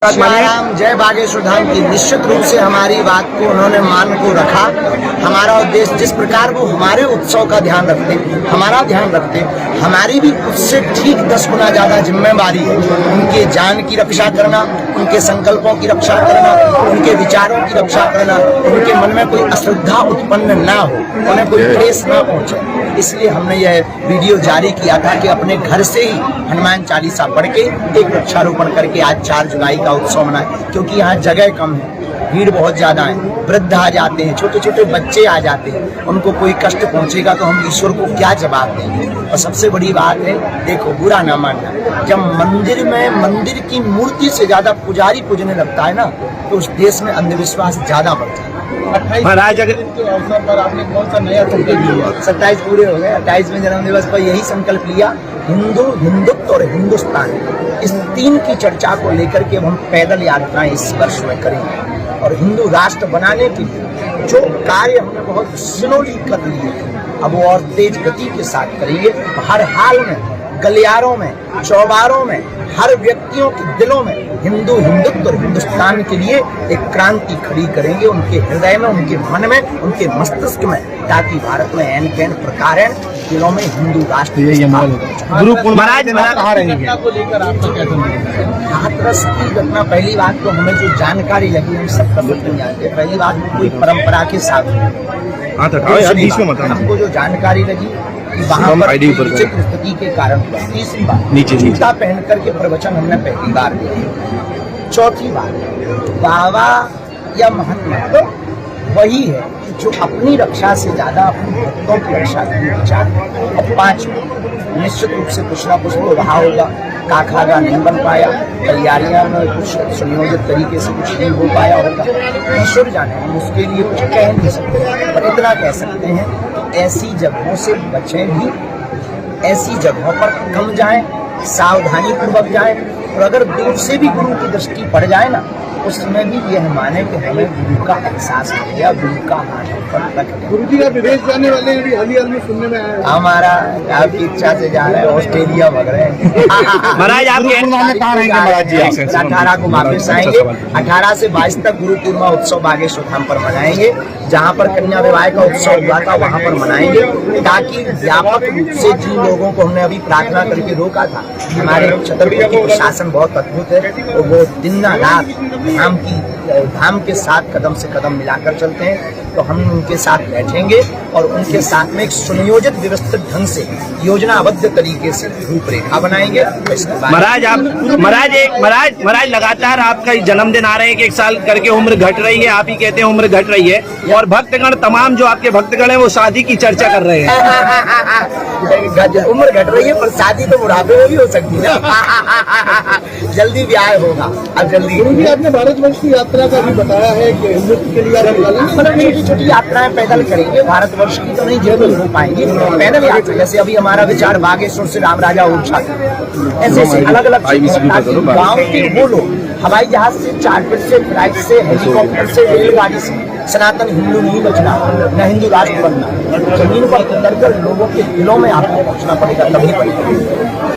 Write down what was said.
राम जय बागेश्वर धाम की निश्चित रूप से हमारी बात को उन्होंने मान को रखा। हमारा उद्देश्य जिस प्रकार वो हमारे उत्सव का ध्यान रखते, हमारा ध्यान रखते, हमारी भी उससे ठीक 10 गुना ज्यादा जिम्मेवारी है। उनके जान की रक्षा करना, उनके संकल्पों की रक्षा करना, उनके विचारों की रक्षा करना, उनके मन में कोई अश्रद्धा उत्पन्न ना हो, उन्हें कोई ठेस ना पहुंचे। इसलिए हमने यह वीडियो जारी किया था कि अपने घर से ही हनुमान चालीसा पढ़ के एक वृक्षारोपण करके आज 4 जुलाई का उत्सव मनाए, क्योंकि यहाँ जगह कम है, भीड़ बहुत ज्यादा है, वृद्ध आ जाते हैं, छोटे छोटे बच्चे आ जाते हैं, उनको कोई कष्ट पहुंचेगा तो हम ईश्वर को क्या जवाब देंगे। और सबसे बड़ी बात है, देखो बुरा ना मानना, जब मंदिर में मंदिर की मूर्ति से ज्यादा पुजारी पूजने लगता है ना, तो उस देश में अंधविश्वास ज्यादा बढ़ता है। 28 के अवसर पर आपने कौन सा नया संकल्प लिया? 27 पूरे हो गए, 28वें जन्म दिवस पर यही संकल्प लिया, हिंदू, हिंदुत्व और हिंदुस्तान, इस 3 की चर्चा को लेकर के हम पैदल यात्राएं इस वर्ष में करेंगे। और हिंदू राष्ट्र बनाने के लिए जो कार्य हमने बहुत स्लोली कर लिए, अब वो और तेज गति के साथ करेंगे। हर हाल में, गलियारों में, चौबारों में, हर व्यक्तियों के दिलों में हिंदू, हिंदुत्व और हिंदुस्तान के लिए एक क्रांति खड़ी करेंगे, उनके हृदय में, उनके मन में, उनके मस्तिष्क में, ताकि भारत में एन कैन प्रकार दिलों में हिंदू राष्ट्र गुरु महाराज कहाँ रहेंगे? हाथरस की घटना, पहली बात तो हमें जो जानकारी लगी हम सब नहीं जानते। पहली बात कोई परंपरा के साथ हमको जो जानकारी लगी कि वहाँ पर विचित्र स्थिति के कारण हुआ। तीसरी बात, जूता पहन करके प्रवचन हमने पहली बार दिया। चौथी बात, बाबा या महात्मा वही है जो अपनी रक्षा से ज्यादा अपने भक्तों की रक्षा करने विचार। और 5, निश्चित रूप से कुछ ना कुछ तो रहा होगा, काखागा नहीं बन पाया, तैयारियां में कुछ सुनियोजित तरीके से कुछ नहीं हो पाया होगा, ईश्वर जाने, हम उसके लिए कुछ कह नहीं सकते। पर इतना कह सकते हैं कि ऐसी जगहों से बचें भी, ऐसी जगहों पर कम जाएं, सावधानी पूर्वक जाएं। और अगर दूर से भी गुरु की दृष्टि पड़ जाए ना, उसमें भी यह माने कि हमें गुरु का एहसास हो गया, गुरु का हाथ पर रख गया। गुरु जी का विदेश जाने वाले अभी हाल में सुनने में आया। हमारा आपकी इच्छा से जा रहे हैं, ऑस्ट्रेलिया भग रहे हैं। महाराज आपके 18 को वापस आएंगे। 18 से 22 तक गुरु पूर्णिमा उत्सव बागेश्वर धाम पर मनाएंगे, जहाँ पर कन्या विवाह का उत्सव हुआ था वहाँ पर मनाएंगे, ताकि व्यापक रूप से जिन लोगों को हमने अभी प्रार्थना करके रोका था, हमारे छत्रपति प्रशासन बहुत अद्भुत है, और वो दिन रात धाम के साथ कदम से कदम मिलाकर चलते हैं। तो हम उनके साथ बैठेंगे और उनके साथ में एक सुनियोजित व्यवस्थित ढंग से योजनाबद्ध तरीके से रूपरेखा बनाएंगे। महाराज लगातार आपका जन्मदिन आ रहे हैं कि 1 साल करके उम्र घट रही है, आप ही कहते हैं उम्र घट रही है, और भक्तगण तमाम जो आपके भक्तगण है वो शादी की चर्चा कर रहे हैं। उम्र घट रही है पर शादी तो बुढ़ापे में भी हो सकती है ना। जल्दी ब्याह होगा, अब जल्दी। आपने भारतवर्ष की यात्रा का भी बताया है कि हिंदुत्व के लिए छोटी छोटी यात्राएं पैदल करेंगे, भारतवर्ष की तो नहीं जरूर हो पाएंगी, पैदल यात्रा। जैसे अभी हमारा विचार बागेश्वर से राम राजा ओरछा, ऐसे अलग अलग गाँव के वो लोग हवाई जहाज से, चार्टर से, फ्लाइट से, हेलीकॉप्टर से, रेलगाड़ी से, सनातन हिंदू नहीं बचना, न हिंदू राष्ट्र बनना, जमीन पर उतरकर लोगों के दिलों में आपको पहुंचना पड़ेगा, तभी पड़ेगा।